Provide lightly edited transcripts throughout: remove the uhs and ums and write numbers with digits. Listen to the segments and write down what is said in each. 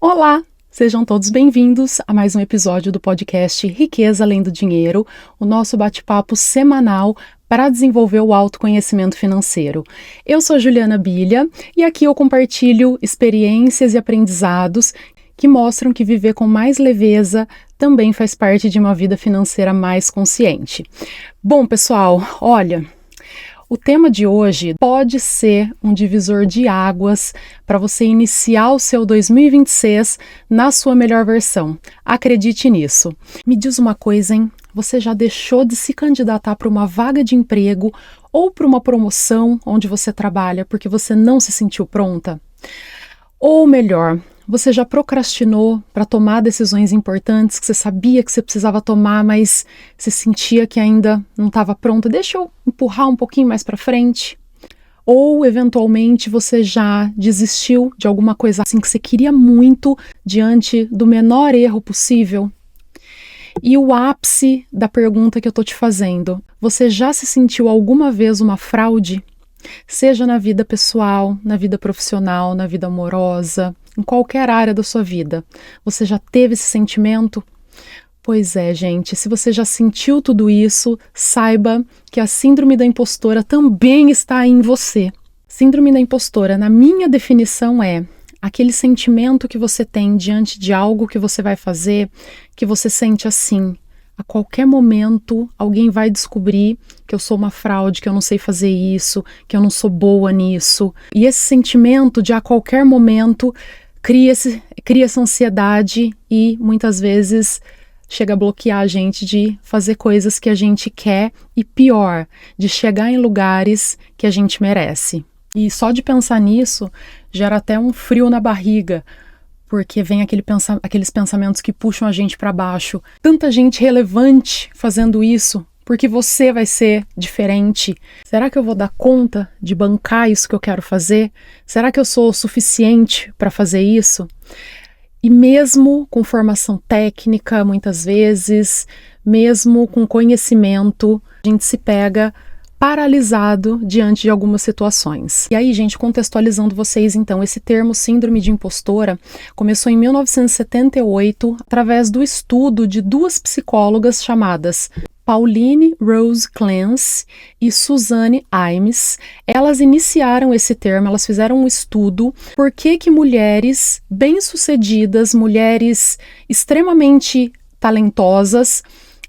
Olá, sejam todos bem-vindos a mais um episódio do podcast Riqueza Além do Dinheiro, o nosso bate-papo semanal para desenvolver o autoconhecimento financeiro. Eu sou Juliana Bilha e aqui eu compartilho experiências e aprendizados que mostram que viver com mais leveza também faz parte de uma vida financeira mais consciente. Bom, pessoal, olha, o tema de hoje pode ser um divisor de águas para você iniciar o seu 2026 na sua melhor versão. Acredite nisso. Me diz uma coisa, hein? Você já deixou de se candidatar para uma vaga de emprego ou para uma promoção onde você trabalha porque você não se sentiu pronta? Ou melhor, você já procrastinou para tomar decisões importantes que você sabia que você precisava tomar, mas você sentia que ainda não estava pronta? Deixa eu empurrar um pouquinho mais para frente. Ou, eventualmente, você já desistiu de alguma coisa assim que você queria muito diante do menor erro possível? E o ápice da pergunta que eu estou te fazendo: você já se sentiu alguma vez uma fraude? Seja na vida pessoal, na vida profissional, na vida amorosa, em qualquer área da sua vida. Você já teve esse sentimento? Pois é, gente, se você já sentiu tudo isso, saiba que a síndrome da impostora também está em você. Síndrome da impostora, na minha definição, é aquele sentimento que você tem diante de algo que você vai fazer, que você sente assim: a qualquer momento alguém vai descobrir que eu sou uma fraude, que eu não sei fazer isso, que eu não sou boa nisso. E esse sentimento de a qualquer momento cria essa ansiedade e muitas vezes chega a bloquear a gente de fazer coisas que a gente quer e, pior, de chegar em lugares que a gente merece. E só de pensar nisso gera até um frio na barriga, porque vem aqueles pensamentos que puxam a gente para baixo. Tanta gente relevante fazendo isso, porque você vai ser diferente. Será que eu vou dar conta de bancar isso que eu quero fazer? Será que eu sou o suficiente para fazer isso? E mesmo com formação técnica, muitas vezes, mesmo com conhecimento, a gente se pega paralisado diante de algumas situações. E aí, gente, contextualizando vocês, então, esse termo síndrome de impostora começou em 1978 através do estudo de duas psicólogas chamadas Pauline Rose Clance e Suzanne Imes. Elas iniciaram esse termo, elas fizeram um estudo por que mulheres bem-sucedidas, mulheres extremamente talentosas,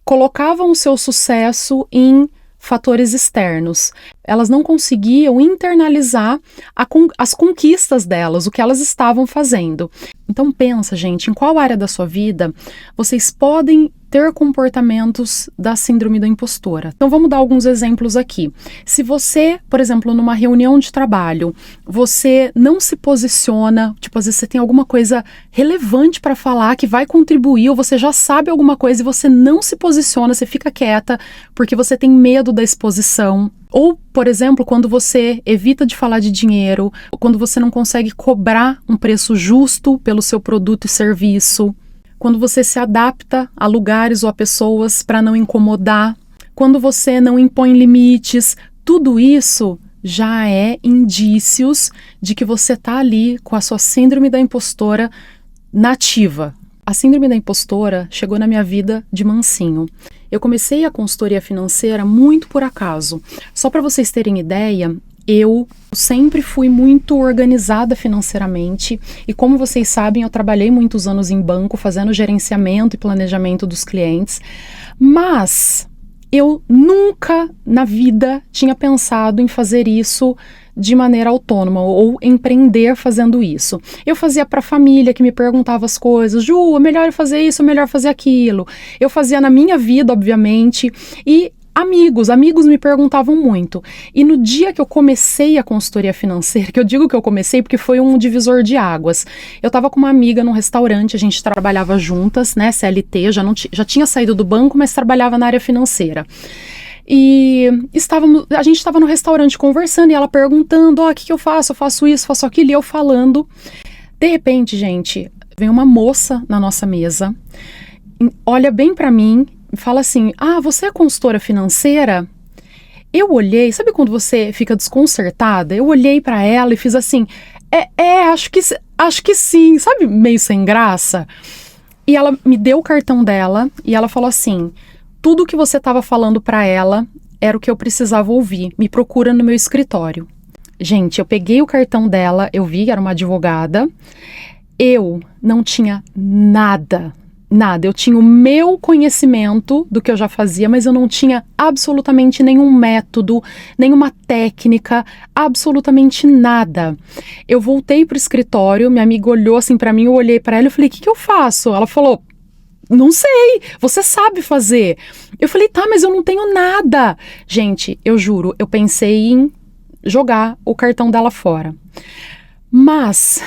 colocavam o seu sucesso em fatores externos. Elas não conseguiam internalizar as conquistas delas, o que elas estavam fazendo. Então pensa, gente, em qual área da sua vida vocês podem ter comportamentos da síndrome da impostora. Então vamos dar alguns exemplos aqui. Se você, por exemplo, numa reunião de trabalho, você não se posiciona, tipo, às vezes você tem alguma coisa relevante para falar que vai contribuir, ou você já sabe alguma coisa e você não se posiciona, você fica quieta porque você tem medo da exposição. Ou, por exemplo, quando você evita de falar de dinheiro, quando você não consegue cobrar um preço justo pelo seu produto e serviço, quando você se adapta a lugares ou a pessoas para não incomodar, quando você não impõe limites, tudo isso já é indícios de que você está ali com a sua síndrome da impostora nativa. A síndrome da impostora chegou na minha vida de mansinho. Eu comecei a consultoria financeira muito por acaso. Só para vocês terem ideia, eu sempre fui muito organizada financeiramente e, como vocês sabem, eu trabalhei muitos anos em banco fazendo gerenciamento e planejamento dos clientes, mas eu nunca na vida tinha pensado em fazer isso de maneira autônoma ou empreender fazendo isso. Eu fazia para a família que me perguntava as coisas: Ju, é melhor fazer isso, é melhor fazer aquilo. Eu fazia na minha vida, obviamente, e amigos me perguntavam muito. E no dia que eu comecei a consultoria financeira, que eu digo que eu comecei porque foi um divisor de águas, eu estava com uma amiga num restaurante, a gente trabalhava juntas, né, CLT, já tinha saído do banco, mas trabalhava na área financeira. E a gente estava no restaurante conversando e ela perguntando: o que eu faço? Eu faço isso, faço aquilo, e eu falando. De repente, gente, vem uma moça na nossa mesa, olha bem para mim e fala assim: você é consultora financeira? Eu olhei, sabe quando você fica desconcertada? Eu olhei pra ela e fiz assim, acho que sim, sabe, meio sem graça. E ela me deu o cartão dela e ela falou assim, tudo que você estava falando pra ela era o que eu precisava ouvir, me procura no meu escritório. Gente, eu peguei o cartão dela, eu vi, era uma advogada, eu não tinha nada. Eu tinha o meu conhecimento do que eu já fazia, mas eu não tinha absolutamente nenhum método, nenhuma técnica, absolutamente nada. Eu voltei pro escritório, minha amiga olhou assim pra mim, eu olhei pra ela e falei, o que eu faço? Ela falou, não sei, você sabe fazer. Eu falei, tá, mas eu não tenho nada. Gente, eu juro, eu pensei em jogar o cartão dela fora. Mas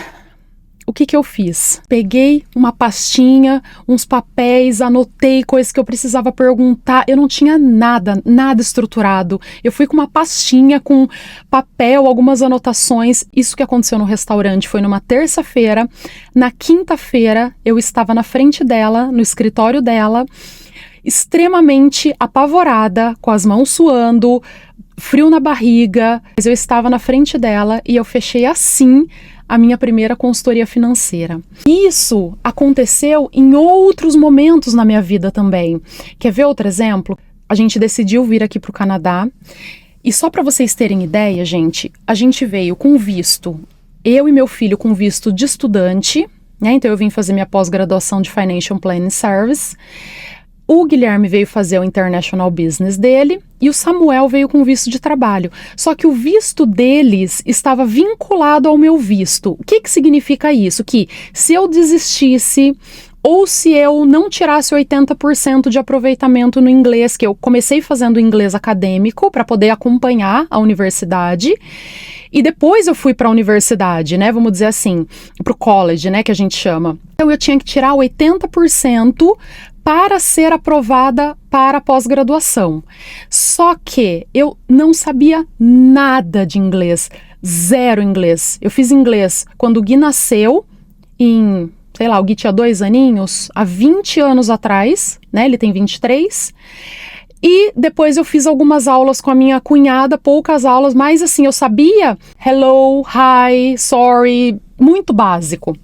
o que eu fiz? Peguei uma pastinha, uns papéis, anotei coisas que eu precisava perguntar. Eu não tinha nada estruturado. Eu fui com uma pastinha, com papel, algumas anotações. Isso que aconteceu no restaurante foi numa terça-feira. Na quinta-feira, eu estava na frente dela, no escritório dela, extremamente apavorada, com as mãos suando, frio na barriga. Mas eu estava na frente dela e eu fechei assim a minha primeira consultoria financeira. Isso aconteceu em outros momentos na minha vida também. Quer ver outro exemplo? A gente decidiu vir aqui para o Canadá e só para vocês terem ideia, gente, a gente veio com visto, eu e meu filho com visto de estudante, né? Então eu vim fazer minha pós-graduação de Financial Planning Service. O Guilherme veio fazer o International Business dele e o Samuel veio com visto de trabalho. Só que o visto deles estava vinculado ao meu visto. O que significa isso? Que se eu desistisse ou se eu não tirasse 80% de aproveitamento no inglês, que eu comecei fazendo inglês acadêmico para poder acompanhar a universidade, e depois eu fui para a universidade, né, vamos dizer assim, para o college, né, que a gente chama. Então eu tinha que tirar 80% para ser aprovada para a pós-graduação. Só que eu não sabia nada de inglês, zero inglês. Eu fiz inglês quando o Gui nasceu, sei lá, o Gui tinha 2 aninhos, há 20 anos atrás, né, ele tem 23, e depois eu fiz algumas aulas com a minha cunhada, poucas aulas, mas assim, eu sabia hello, hi, sorry, muito básico.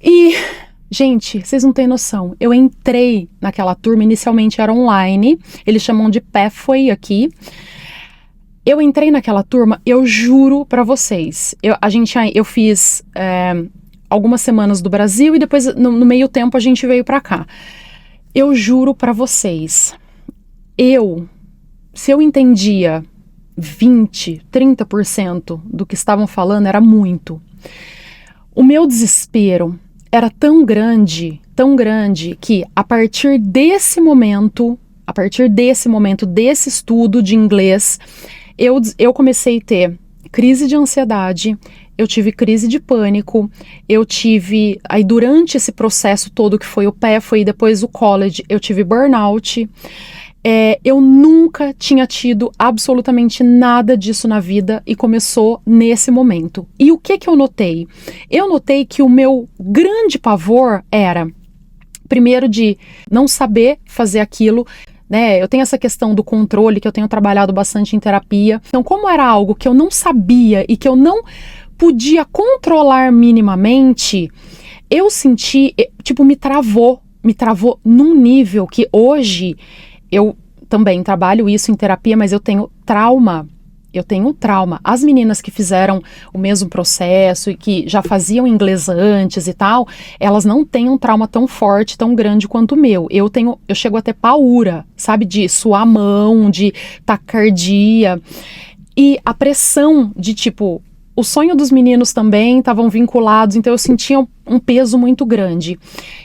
E gente, vocês não têm noção, eu entrei naquela turma, inicialmente era online, eles chamam de Pathway aqui. Eu entrei naquela turma, eu juro pra vocês, eu fiz algumas semanas do Brasil e depois no meio tempo a gente veio pra cá. Eu juro pra vocês, se eu entendia 20, 30% do que estavam falando, era muito. O meu desespero era tão grande, que a partir desse momento, desse estudo de inglês, eu comecei a ter crise de ansiedade, eu tive crise de pânico, aí durante esse processo todo que foi o Pathway e depois o college, eu tive burnout. Eu nunca tinha tido absolutamente nada disso na vida e começou nesse momento. E o que eu notei? Eu notei que o meu grande pavor era, primeiro, de não saber fazer aquilo, né? Eu tenho essa questão do controle, que eu tenho trabalhado bastante em terapia. Então, como era algo que eu não sabia e que eu não podia controlar minimamente, eu senti, me travou num nível que hoje eu também trabalho isso em terapia, mas eu tenho trauma. As meninas que fizeram o mesmo processo e que já faziam inglês antes e tal, elas não têm um trauma tão forte, tão grande quanto o meu. Eu chego a ter paura, sabe, de suar a mão, de taquicardia. E a pressão de o sonho dos meninos também estavam vinculados, então eu sentia um peso muito grande.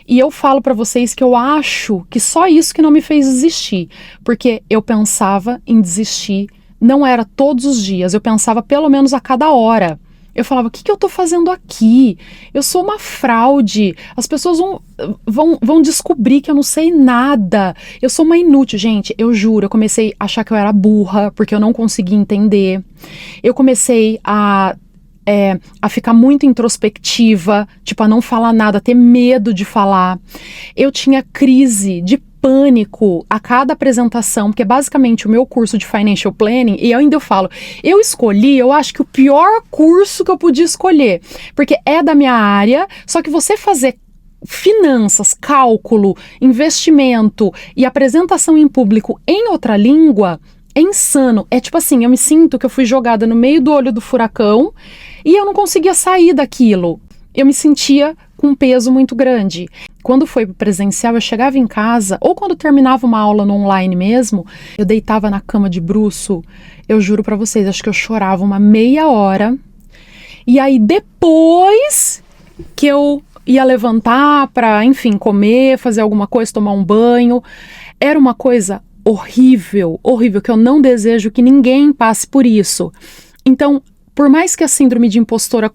E eu falo para vocês que eu acho que só isso que não me fez desistir, porque eu pensava em desistir, não era todos os dias, eu pensava pelo menos a cada hora. Eu falava, o que eu tô fazendo aqui? Eu sou uma fraude, as pessoas vão descobrir que eu não sei nada, eu sou uma inútil. Gente, eu juro, eu comecei a achar que eu era burra, porque eu não conseguia entender. Eu comecei a ficar muito introspectiva, a não falar nada, a ter medo de falar. Eu tinha crise de pânico a cada apresentação, porque é basicamente o meu curso de Financial Planning, e eu falo, eu escolhi, eu acho que o pior curso que eu podia escolher, porque é da minha área, só que você fazer finanças, cálculo, investimento e apresentação em público em outra língua é insano. É tipo assim, eu me sinto que eu fui jogada no meio do olho do furacão e eu não conseguia sair daquilo. Eu me sentia com um peso muito grande. Quando foi presencial, eu chegava em casa, ou quando terminava uma aula no online mesmo, eu deitava na cama de bruço, eu juro pra vocês, acho que eu chorava uma meia hora. E aí depois que eu ia levantar pra, enfim, comer, fazer alguma coisa, tomar um banho, era uma coisa horrível, horrível, que eu não desejo que ninguém passe por isso. Então, por mais que a síndrome de impostora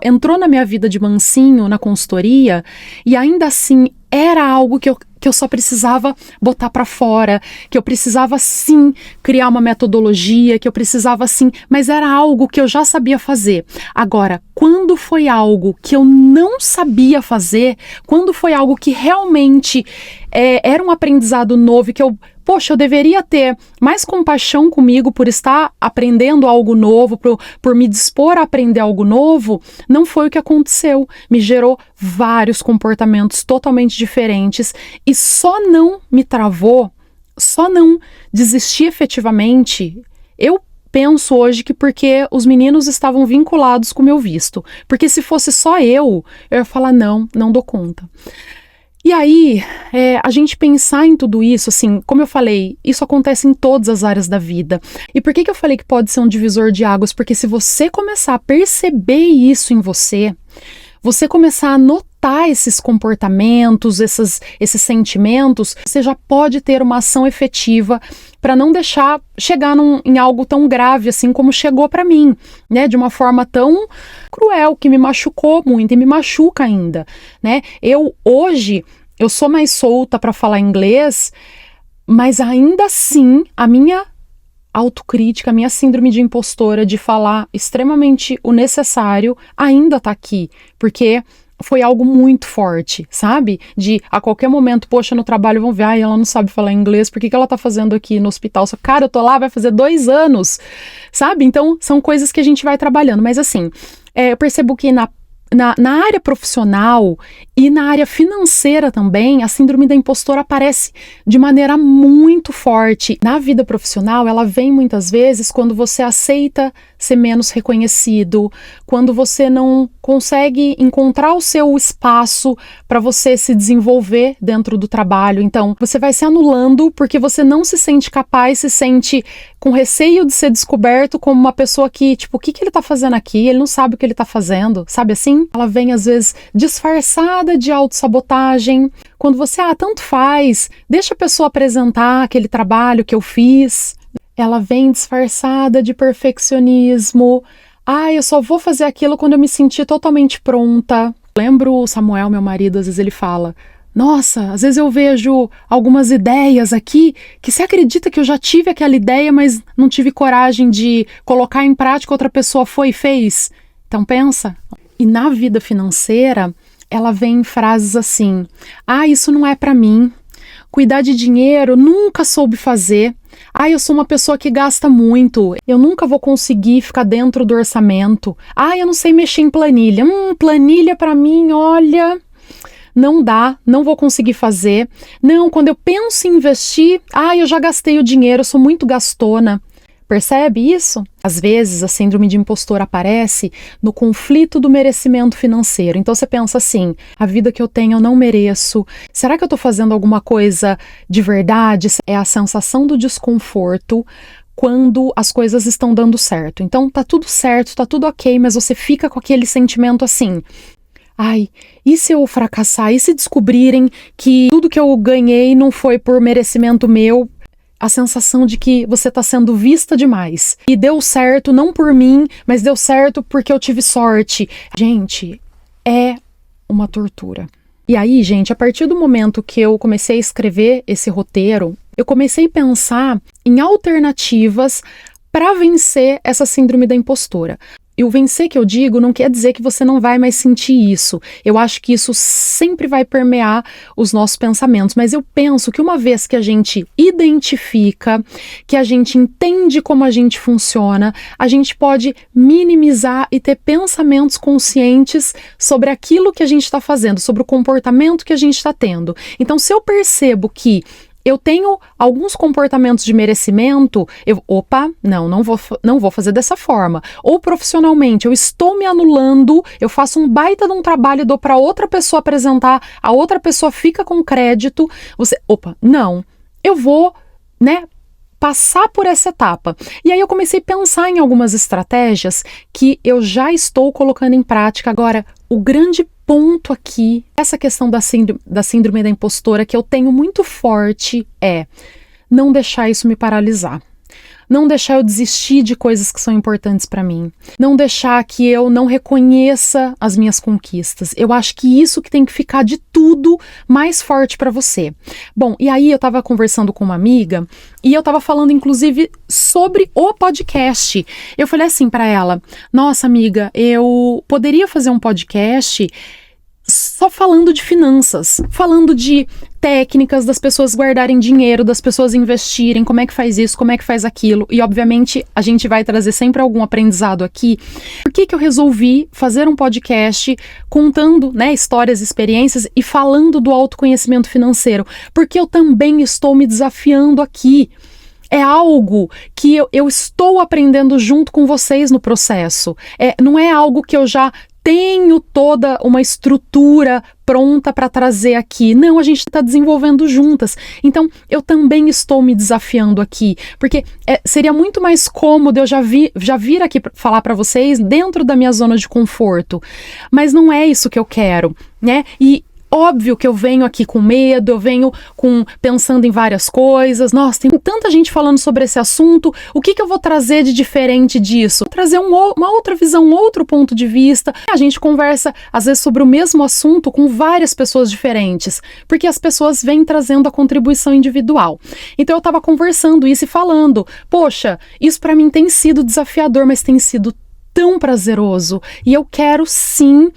entrou na minha vida de mansinho, na consultoria, e ainda assim era algo que eu só precisava botar para fora, que eu precisava sim criar uma metodologia, que eu precisava sim, mas era algo que eu já sabia fazer. Agora, quando foi algo que eu não sabia fazer, quando foi algo que realmente era um aprendizado novo, que eu deveria ter mais compaixão comigo por estar aprendendo algo novo, por me dispor a aprender algo novo, não foi o que aconteceu. Me gerou vários comportamentos totalmente diferentes e só não me travou, só não desisti efetivamente. Eu penso hoje que porque os meninos estavam vinculados com o meu visto. Porque se fosse só eu ia falar, não dou conta. E aí, a gente pensar em tudo isso, assim, como eu falei, isso acontece em todas as áreas da vida. E por que eu falei que pode ser um divisor de águas? Porque se você começar a perceber isso em você começar a notar esses comportamentos, esses sentimentos, você já pode ter uma ação efetiva para não deixar chegar em algo tão grave assim como chegou para mim, né? De uma forma tão cruel, que me machucou muito e me machuca ainda, né? Hoje eu sou mais solta para falar inglês, mas ainda assim a minha autocrítica, a minha síndrome de impostora de falar extremamente o necessário ainda tá aqui, porque foi algo muito forte, sabe? De a qualquer momento, no trabalho vão ver, ela não sabe falar inglês, por que ela tá fazendo aqui no hospital? Cara, eu tô lá, vai fazer 2 anos, sabe? Então, são coisas que a gente vai trabalhando, mas assim, eu percebo que na área profissional e na área financeira também, a síndrome da impostora aparece de maneira muito forte. Na vida profissional, ela vem muitas vezes quando você aceita ser menos reconhecido, quando você não consegue encontrar o seu espaço para você se desenvolver dentro do trabalho. Então, você vai se anulando porque você não se sente capaz, se sente com receio de ser descoberto como uma pessoa que, tipo, o que ele tá fazendo aqui? Ele não sabe o que ele tá fazendo, sabe assim? Ela vem, às vezes, disfarçada de autossabotagem. Quando você, tanto faz, deixa a pessoa apresentar aquele trabalho que eu fiz. Ela vem disfarçada de perfeccionismo. Eu só vou fazer aquilo quando eu me sentir totalmente pronta. Lembro o Samuel, meu marido, às vezes ele fala, nossa, às vezes eu vejo algumas ideias aqui que você acredita que eu já tive aquela ideia, mas não tive coragem de colocar em prática, outra pessoa foi e fez. Então pensa. E na vida financeira, ela vem em frases assim, isso não é pra mim. Cuidar de dinheiro, nunca soube fazer. Eu sou uma pessoa que gasta muito. Eu nunca vou conseguir ficar dentro do orçamento. Eu não sei mexer em planilha. Planilha pra mim, olha, não dá, não vou conseguir fazer. Não, quando eu penso em investir, eu já gastei o dinheiro, eu sou muito gastona. Percebe isso? Às vezes a síndrome de impostor aparece no conflito do merecimento financeiro. Então você pensa assim, a vida que eu tenho eu não mereço. Será que eu tô fazendo alguma coisa de verdade? É a sensação do desconforto quando as coisas estão dando certo. Então tá tudo certo, tá tudo ok, mas você fica com aquele sentimento assim, e se eu fracassar? E se descobrirem que tudo que eu ganhei não foi por merecimento meu? A sensação de que você está sendo vista demais. E deu certo não por mim, mas deu certo porque eu tive sorte. Gente, é uma tortura. E aí, gente, a partir do momento que eu comecei a escrever esse roteiro, eu comecei a pensar em alternativas para vencer essa síndrome da impostora. E o vencer que eu digo não quer dizer que você não vai mais sentir isso. Eu acho que isso sempre vai permear os nossos pensamentos, mas eu penso que uma vez que a gente identifica, que a gente entende como a gente funciona, a gente pode minimizar e ter pensamentos conscientes sobre aquilo que a gente está fazendo, sobre o comportamento que a gente está tendo. Então, se eu percebo que eu tenho alguns comportamentos de merecimento, não vou fazer dessa forma. Ou profissionalmente, eu estou me anulando, eu faço um baita de um trabalho e dou para outra pessoa apresentar, a outra pessoa fica com crédito, não, eu vou, passar por essa etapa. E aí eu comecei a pensar em algumas estratégias que eu já estou colocando em prática. Agora, o grande ponto aqui, essa questão da síndrome da impostora que eu tenho muito forte é não deixar isso me paralisar. Não deixar eu desistir de coisas que são importantes para mim. Não deixar que eu não reconheça as minhas conquistas. Eu acho que isso que tem que ficar de tudo mais forte para você. Bom, e aí eu tava conversando com uma amiga e eu tava falando inclusive sobre o podcast. Eu falei assim para ela: nossa amiga, eu poderia fazer um podcast só falando de finanças, falando de técnicas das pessoas guardarem dinheiro, das pessoas investirem, como é que faz isso, como é que faz aquilo, e obviamente a gente vai trazer sempre algum aprendizado aqui. Por que eu resolvi fazer um podcast contando, histórias, experiências e falando do autoconhecimento financeiro? Porque eu também estou me desafiando aqui. É algo que eu estou aprendendo junto com vocês no processo. Não é algo que eu já tenho toda uma estrutura pronta para trazer aqui. Não, a gente está desenvolvendo juntas. Então, eu também estou me desafiando aqui, porque seria muito mais cômodo eu já vir aqui falar para vocês dentro da minha zona de conforto. Mas não é isso que eu quero, E óbvio que eu venho aqui com medo, eu venho pensando em várias coisas. Nossa, tem tanta gente falando sobre esse assunto, o que eu vou trazer de diferente disso? Vou trazer uma outra visão, um outro ponto de vista. A gente conversa, às vezes, sobre o mesmo assunto com várias pessoas diferentes, porque as pessoas vêm trazendo a contribuição individual. Então eu estava conversando isso e falando, poxa, isso para mim tem sido desafiador, mas tem sido tão prazeroso, e eu quero sim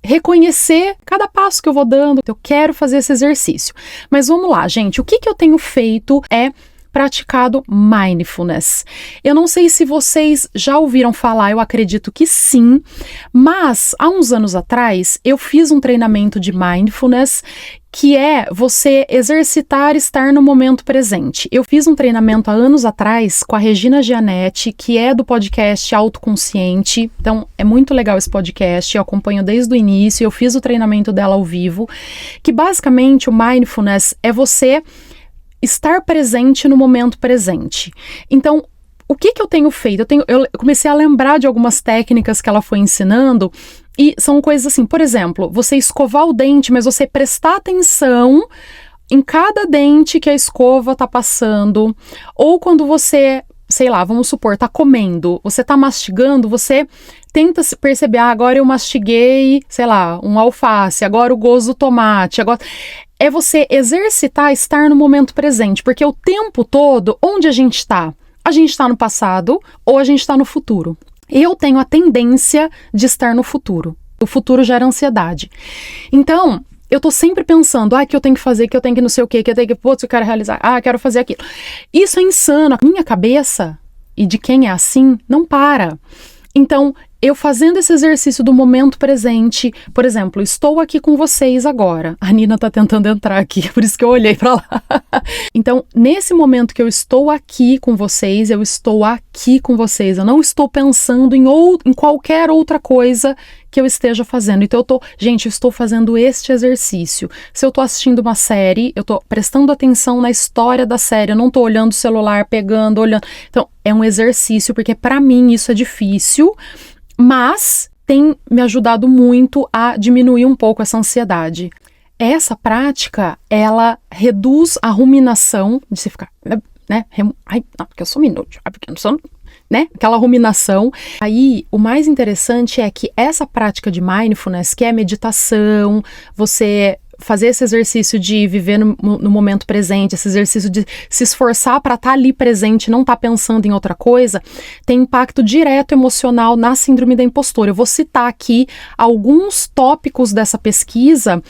reconhecer cada passo que eu vou dando. Eu quero fazer esse exercício. Mas vamos lá, gente. O que eu tenho feito é praticado mindfulness. Eu não sei se vocês já ouviram falar, eu acredito que sim, mas há uns anos atrás eu fiz um treinamento de mindfulness que é você exercitar estar no momento presente. Eu fiz um treinamento há anos atrás com a Regina Gianetti, que é do podcast Autoconsciente. Então, é muito legal esse podcast, eu acompanho desde o início, eu fiz o treinamento dela ao vivo, que basicamente o mindfulness é você estar presente no momento presente. Então, o que eu tenho feito? Eu comecei a lembrar de algumas técnicas que ela foi ensinando, e são coisas assim, por exemplo, você escovar o dente, mas você prestar atenção em cada dente que a escova tá passando, ou quando você, sei lá, vamos supor, tá comendo, você tá mastigando, você tenta se perceber, agora eu mastiguei, sei lá, um alface, agora o gosto do tomate, agora... É você exercitar estar no momento presente, porque o tempo todo, onde a gente está? A gente está no passado ou a gente está no futuro. Eu tenho a tendência de estar no futuro. O futuro gera ansiedade. Então, eu tô sempre pensando, que eu tenho que fazer, que eu tenho que não sei o quê, que eu tenho que, eu quero realizar, quero fazer aquilo. Isso é insano. A minha cabeça, e de quem é assim, não para. Então, eu fazendo esse exercício do momento presente, por exemplo, estou aqui com vocês agora. A Nina tá tentando entrar aqui, por isso que eu olhei pra lá. Então, nesse momento que eu estou aqui com vocês, eu estou aqui com vocês. Eu não estou pensando em qualquer outra coisa que eu esteja fazendo. Então, eu estou fazendo este exercício. Se eu tô assistindo uma série, eu tô prestando atenção na história da série, eu não tô olhando o celular, pegando, olhando. Então, é um exercício, porque pra mim isso é difícil, mas tem me ajudado muito a diminuir um pouco essa ansiedade. Essa prática, ela reduz a ruminação, de você ficar, porque eu sou minútil, porque eu não sou, aquela ruminação. Aí, o mais interessante é que essa prática de mindfulness, que é meditação, você fazer esse exercício de viver no momento presente, esse exercício de se esforçar para estar ali presente, não estar pensando em outra coisa, tem impacto direto emocional na síndrome da impostora. Eu vou citar aqui alguns tópicos dessa pesquisa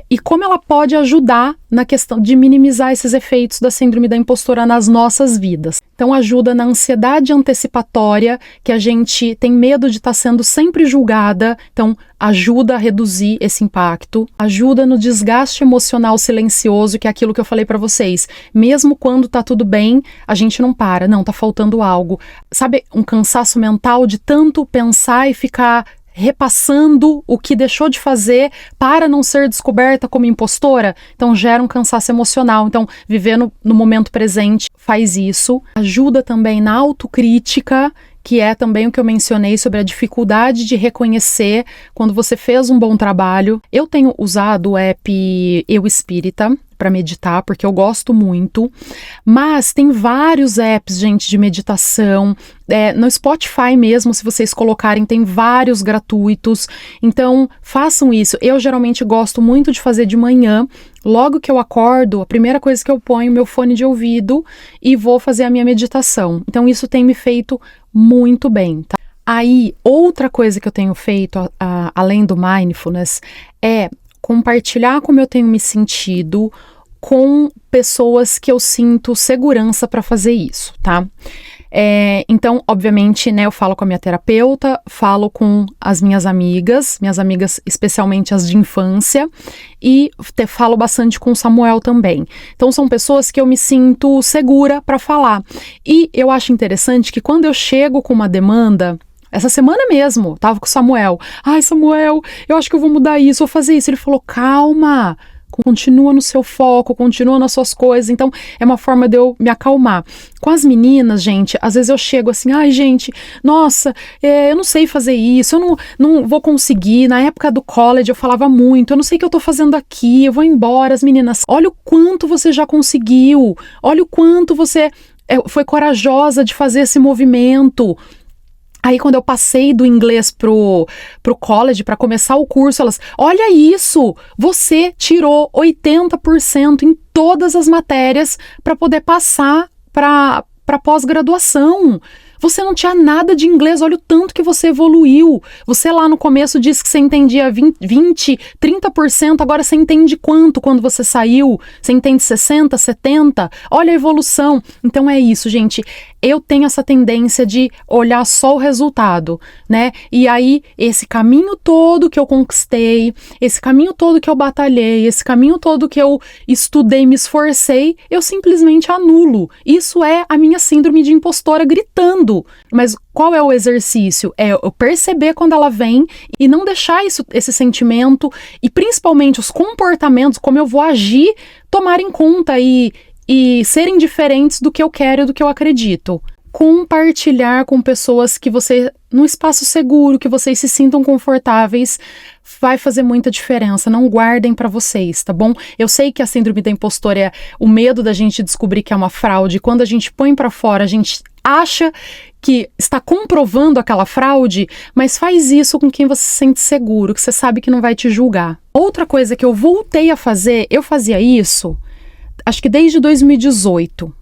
e como ela pode ajudar na questão de minimizar esses efeitos da síndrome da impostora nas nossas vidas. Então, ajuda na ansiedade antecipatória, que a gente tem medo de estar sendo sempre julgada, então ajuda a reduzir esse impacto. Ajuda no desgaste emocional silencioso, que é aquilo que eu falei para vocês. Mesmo quando tá tudo bem, a gente não para, não, tá faltando algo. Sabe, um cansaço mental de tanto pensar e ficar repassando o que deixou de fazer para não ser descoberta como impostora, então gera um cansaço emocional. Então, viver no momento presente faz isso. Ajuda também na autocrítica, que é também o que eu mencionei sobre a dificuldade de reconhecer quando você fez um bom trabalho. Eu tenho usado o app Eu Espírita para meditar, porque eu gosto muito, mas tem vários apps, gente, de meditação, no Spotify mesmo, se vocês colocarem, tem vários gratuitos, então façam isso. Eu geralmente gosto muito de fazer de manhã, logo que eu acordo, a primeira coisa que eu ponho, meu fone de ouvido e vou fazer a minha meditação, então isso tem me feito muito bem, tá? Aí, outra coisa que eu tenho feito, além do mindfulness, é compartilhar como eu tenho me sentido com pessoas que eu sinto segurança para fazer isso, tá? Então, obviamente, né, eu falo com a minha terapeuta, falo com as minhas amigas especialmente as de infância, e falo bastante com o Samuel também. Então, são pessoas que eu me sinto segura para falar. E eu acho interessante que quando eu chego com uma demanda, essa semana mesmo, tava com o Samuel. Ai, Samuel, eu acho que eu vou mudar isso, vou fazer isso. Ele falou, calma, continua no seu foco, continua nas suas coisas. Então, é uma forma de eu me acalmar. Com as meninas, gente, às vezes eu chego assim, ai, gente, nossa, eu não sei fazer isso, eu não vou conseguir. Na época do college eu falava muito, eu não sei o que eu tô fazendo aqui, eu vou embora. As meninas, olha o quanto você já conseguiu, olha o quanto você foi corajosa de fazer esse movimento. Aí quando eu passei do inglês pro college, para começar o curso, elas, olha isso, você tirou 80% em todas as matérias para poder passar para pós-graduação. Você não tinha nada de inglês, olha o tanto que você evoluiu. Você lá no começo disse que você entendia 20, 30%, agora você entende quanto quando você saiu? Você entende 60, 70? Olha a evolução. Então é isso, gente. Eu tenho essa tendência de olhar só o resultado, né? E aí, esse caminho todo que eu conquistei, esse caminho todo que eu batalhei, esse caminho todo que eu estudei, me esforcei, eu simplesmente anulo. Isso é a minha síndrome de impostora gritando. Mas qual é o exercício? É eu perceber quando ela vem e não deixar esse sentimento e principalmente os comportamentos, como eu vou agir, tomar em conta e serem diferentes do que eu quero e do que eu acredito. Compartilhar com pessoas que você, num espaço seguro, que vocês se sintam confortáveis, vai fazer muita diferença. Não guardem pra vocês, tá bom? Eu sei que a síndrome da impostora é o medo da gente descobrir que é uma fraude. Quando a gente põe pra fora, a gente acha que está comprovando aquela fraude, mas faz isso com quem você se sente seguro, que você sabe que não vai te julgar. Outra coisa que eu voltei a fazer, eu fazia isso acho que desde 2018.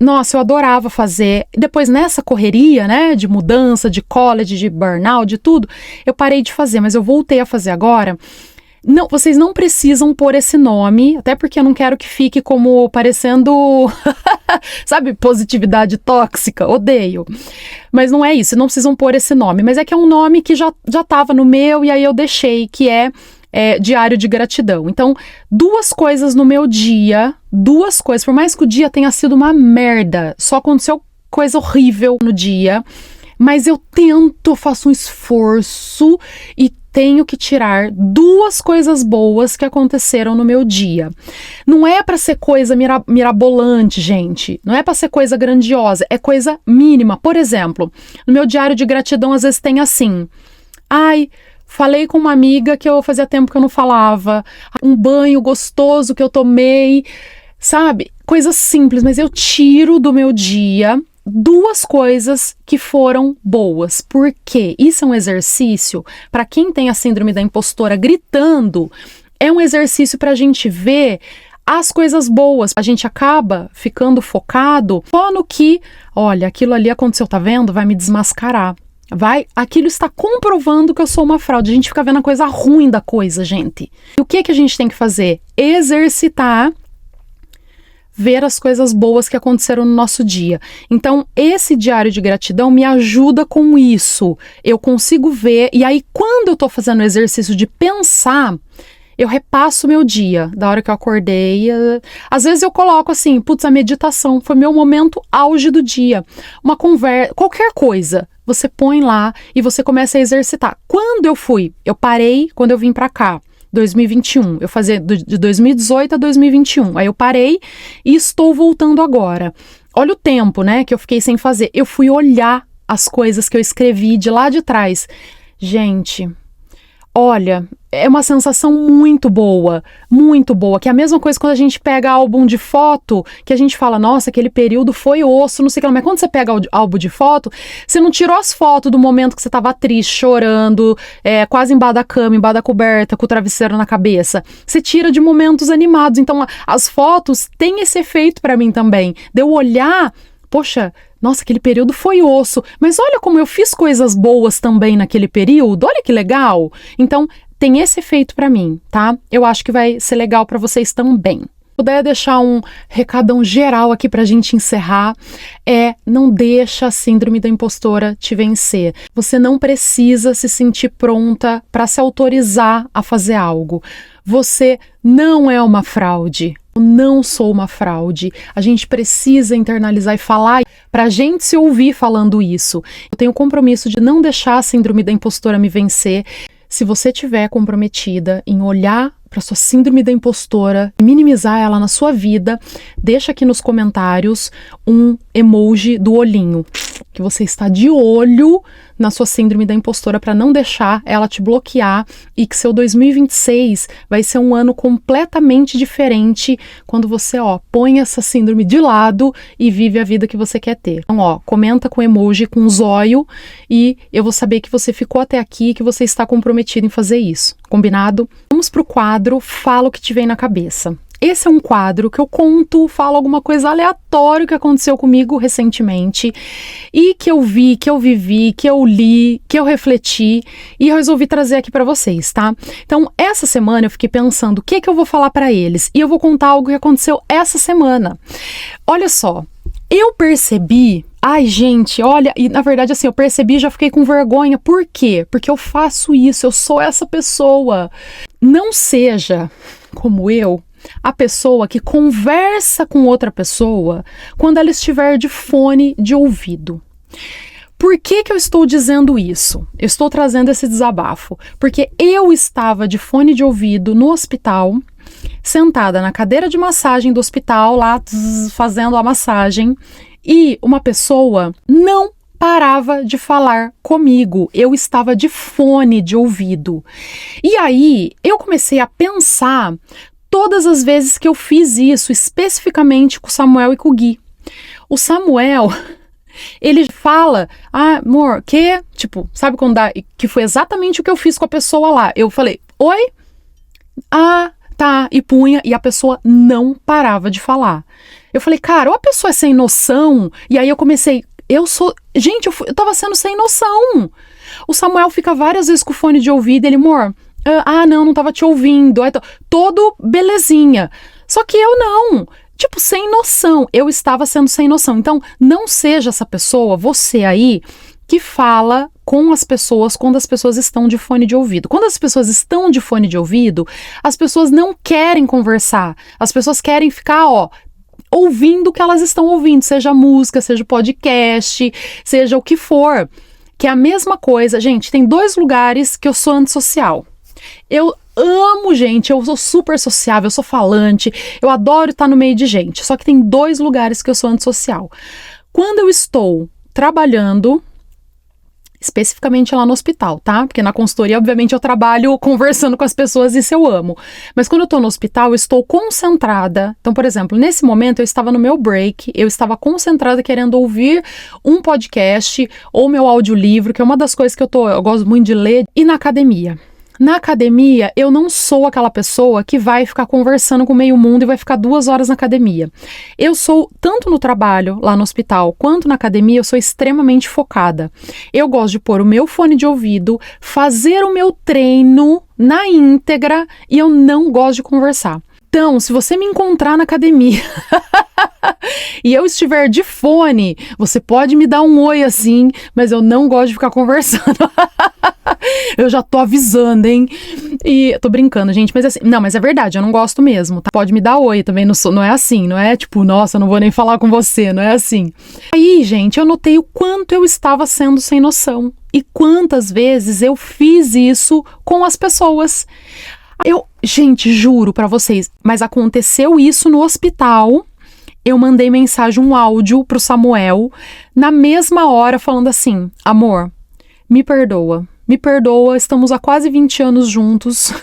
Nossa, eu adorava fazer. Depois nessa correria, né, de mudança, de college, de burnout, de tudo, eu parei de fazer, mas eu voltei a fazer agora. Não, vocês não precisam pôr esse nome, até porque eu não quero que fique como parecendo, sabe, positividade tóxica, odeio. Mas não é isso, não precisam pôr esse nome, mas é que é um nome que já estava no meu e aí eu deixei, que é diário de gratidão. Então, 2 coisas no meu dia, 2 coisas, por mais que o dia tenha sido uma merda, só aconteceu coisa horrível no dia, mas eu faço um esforço e tenho que tirar 2 coisas boas que aconteceram no meu dia. Não é para ser coisa mirabolante, gente. Não é para ser coisa grandiosa, é coisa mínima. Por exemplo, no meu diário de gratidão às vezes tem assim, falei com uma amiga que eu fazia tempo que eu não falava, um banho gostoso que eu tomei, sabe? Coisas simples, mas eu tiro do meu dia 2 coisas que foram boas. Por quê? Isso é um exercício para quem tem a síndrome da impostora gritando é um exercício para a gente ver as coisas boas. A gente acaba ficando focado só no que, olha, aquilo ali aconteceu, tá vendo? Vai me desmascarar. Aquilo está comprovando que eu sou uma fraude. A gente fica vendo a coisa ruim da coisa, gente. E o que a gente tem que fazer? Exercitar, ver as coisas boas que aconteceram no nosso dia. Então, esse diário de gratidão me ajuda com isso. Eu consigo ver, e aí quando eu tô fazendo o exercício de pensar, eu repasso o meu dia, da hora que eu acordei. Às vezes eu coloco assim, a meditação foi meu momento auge do dia. Uma conversa, qualquer coisa, você põe lá e você começa a exercitar. Quando eu parei quando eu vim pra cá, 2021, eu fazia de 2018 a 2021, aí eu parei e estou voltando agora. Olha o tempo, né, que eu fiquei sem fazer. Eu fui olhar as coisas que eu escrevi de lá de trás. Gente, olha, é uma sensação muito boa, que é a mesma coisa quando a gente pega álbum de foto, que a gente fala, nossa, aquele período foi osso, não sei o que lá, mas quando você pega álbum de foto, você não tirou as fotos do momento que você tava triste, chorando, quase embaixo da cama, embaixo da coberta, com o travesseiro na cabeça, você tira de momentos animados, então as fotos têm esse efeito pra mim também, de eu olhar, poxa, nossa, aquele período foi osso, mas olha como eu fiz coisas boas também naquele período, olha que legal. Então, tem esse efeito pra mim, tá? Eu acho que vai ser legal pra vocês também. Puder deixar um recadão geral aqui pra gente encerrar, não deixa a síndrome da impostora te vencer. Você não precisa se sentir pronta pra se autorizar a fazer algo. Você não é uma fraude. Eu não sou uma fraude. A gente precisa internalizar e falar pra gente se ouvir falando isso. Eu tenho o compromisso de não deixar a síndrome da impostora me vencer. Se você estiver comprometida em olhar para sua síndrome da impostora, minimizar ela na sua vida, deixa aqui nos comentários um emoji do olhinho, que você está de olho na sua síndrome da impostora para não deixar ela te bloquear e que seu 2026 vai ser um ano completamente diferente quando você, põe essa síndrome de lado e vive a vida que você quer ter. Então, comenta com emoji, com zóio e eu vou saber que você ficou até aqui e que você está comprometido em fazer isso. Combinado? Vamos pro quadro Fala o que te vem na cabeça. Esse é um quadro que eu falo alguma coisa aleatória que aconteceu comigo recentemente e que eu vi, que eu vivi, que eu li, que eu refleti e eu resolvi trazer aqui pra vocês, tá? Então, essa semana eu fiquei pensando o que eu vou falar pra eles e eu vou contar algo que aconteceu essa semana. Olha só, eu percebi... Ai, gente, olha, e na verdade assim, eu percebi e já fiquei com vergonha. Por quê? Porque eu faço isso, eu sou essa pessoa. Não seja como eu, a pessoa que conversa com outra pessoa quando ela estiver de fone de ouvido. Por que eu estou dizendo isso? Eu estou trazendo esse desabafo porque eu estava de fone de ouvido no hospital, sentada na cadeira de massagem do hospital, lá fazendo a massagem, e uma pessoa não parava de falar comigo. Eu estava de fone de ouvido. E aí eu comecei a pensar todas as vezes que eu fiz isso, especificamente com o Samuel e com o Gui. O Samuel, ele fala, amor, que? Tipo, sabe quando dá? Que foi exatamente o que eu fiz com a pessoa lá. Eu falei, oi? Tá, e punha, e a pessoa não parava de falar. Eu falei, cara, ou a pessoa é sem noção, e aí eu comecei, gente, eu tava sendo sem noção. O Samuel fica várias vezes com o fone de ouvido, ele, amor, não tava te ouvindo, todo belezinha. Só que eu não, tipo, sem noção, eu estava sendo sem noção. Então, não seja essa pessoa, você aí, que fala com as pessoas quando as pessoas estão de fone de ouvido. Quando as pessoas estão de fone de ouvido, as pessoas não querem conversar, as pessoas querem ficar, ouvindo o que elas estão ouvindo, seja música, seja podcast, seja o que for, que é a mesma coisa. Gente, tem 2 lugares que eu sou antissocial. Eu amo gente, eu sou super sociável, eu sou falante, eu adoro estar no meio de gente, só que tem 2 lugares que eu sou antissocial. Quando eu estou trabalhando, especificamente lá no hospital, tá? Porque na consultoria, obviamente, eu trabalho conversando com as pessoas, isso eu amo. Mas quando eu tô no hospital, eu estou concentrada. Então, por exemplo, nesse momento eu estava no meu break, eu estava concentrada querendo ouvir um podcast ou meu audiolivro, que é uma das coisas que eu gosto muito de ler, e na academia. Na academia, eu não sou aquela pessoa que vai ficar conversando com o meio mundo e vai ficar 2 horas na academia. Eu sou, tanto no trabalho, lá no hospital, quanto na academia, eu sou extremamente focada. Eu gosto de pôr o meu fone de ouvido, fazer o meu treino na íntegra e eu não gosto de conversar. Então, se você me encontrar na academia e eu estiver de fone, você pode me dar um oi assim, mas eu não gosto de ficar conversando. Eu já tô avisando, hein? E tô brincando, gente, mas assim, não, mas é verdade, eu não gosto mesmo, tá? Pode me dar oi também, não é assim, não é tipo, nossa, eu não vou nem falar com você, não é assim. Aí, gente, eu notei o quanto eu estava sendo sem noção e quantas vezes eu fiz isso com as pessoas. Gente, juro pra vocês, mas aconteceu isso no hospital. Eu mandei mensagem, um áudio pro Samuel, na mesma hora, falando assim: amor, me perdoa, estamos há quase 20 anos juntos.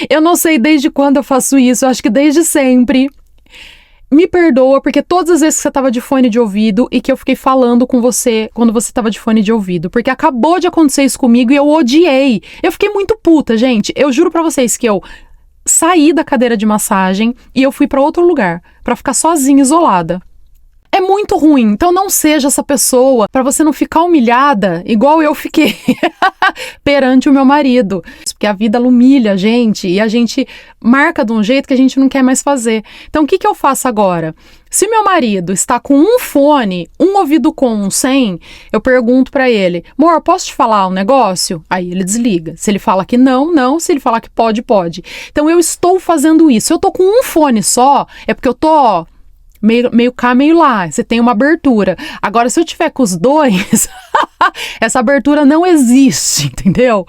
Eu não sei desde quando eu faço isso, eu acho que desde sempre. Me perdoa, porque todas as vezes que você tava de fone de ouvido e que eu fiquei falando com você quando você tava de fone de ouvido, porque acabou de acontecer isso comigo e eu odiei. Eu fiquei muito puta, gente. Eu juro pra vocês que eu saí da cadeira de massagem e eu fui pra outro lugar, pra ficar sozinha, isolada. É muito ruim, então não seja essa pessoa pra você não ficar humilhada igual eu fiquei perante o meu marido. Porque a vida ela humilha a gente e a gente marca de um jeito que a gente não quer mais fazer. Então o que eu faço agora? Se meu marido está com um fone, um ouvido com um sem, eu pergunto pra ele: amor, posso te falar um negócio? Aí ele desliga. Se ele fala que não, não. Se ele falar que pode, pode. Então eu estou fazendo isso. Se eu tô com um fone só, é porque eu tô meio cá, meio lá, você tem uma abertura. Agora, se eu tiver com os dois, essa abertura não existe, entendeu?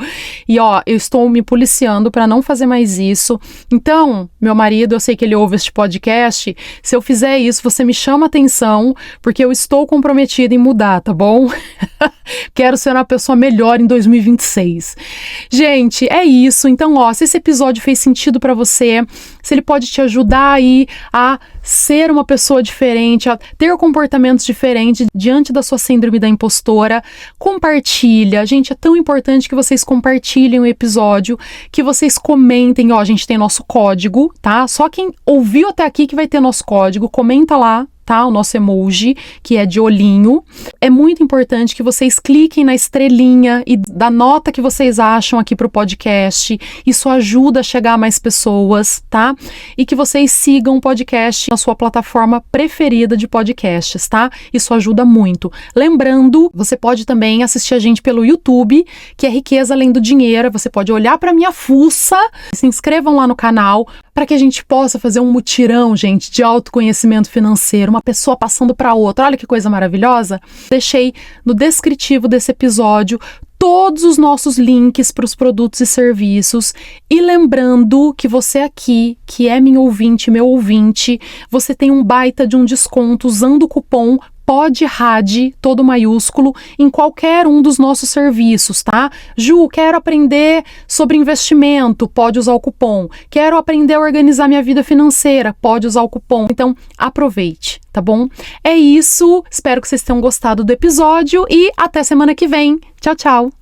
E ó, eu estou me policiando para não fazer mais isso. Então, meu marido, eu sei que ele ouve este podcast, se eu fizer isso, você me chama atenção, porque eu estou comprometida em mudar, tá bom? Quero ser uma pessoa melhor em 2026. Gente, é isso. Então, ó, se esse episódio fez sentido para você, se ele pode te ajudar aí a ser uma pessoa diferente, a ter comportamentos diferentes diante da sua síndrome da impostora, compartilha. Gente, é tão importante que vocês compartilhem o episódio, que vocês comentem. Ó, a gente tem nosso código, tá? Só quem ouviu até aqui que vai ter nosso código. Comenta lá, tá? O nosso emoji, que é de olhinho. É muito importante que vocês cliquem na estrelinha e da nota que vocês acham aqui pro podcast. Isso ajuda a chegar a mais pessoas, tá? E que vocês sigam o podcast na sua plataforma preferida de podcasts, tá? Isso ajuda muito. Lembrando, você pode também assistir a gente pelo YouTube, que é Riqueza Além do Dinheiro. Você pode olhar pra minha fuça. Se inscrevam lá no canal para que a gente possa fazer um mutirão, gente, de autoconhecimento financeiro, uma pessoa passando para outra. Olha que coisa maravilhosa. Deixei no descritivo desse episódio todos os nossos links para os produtos e serviços. E lembrando que você aqui, que é minha ouvinte, meu ouvinte, você tem um baita de um desconto usando o cupom PODRAD, todo maiúsculo, em qualquer um dos nossos serviços, tá? Ju, quero aprender sobre investimento, pode usar o cupom. Quero aprender a organizar minha vida financeira, pode usar o cupom. Então, aproveite, tá bom? É isso, espero que vocês tenham gostado do episódio e até semana que vem. Tchau, tchau!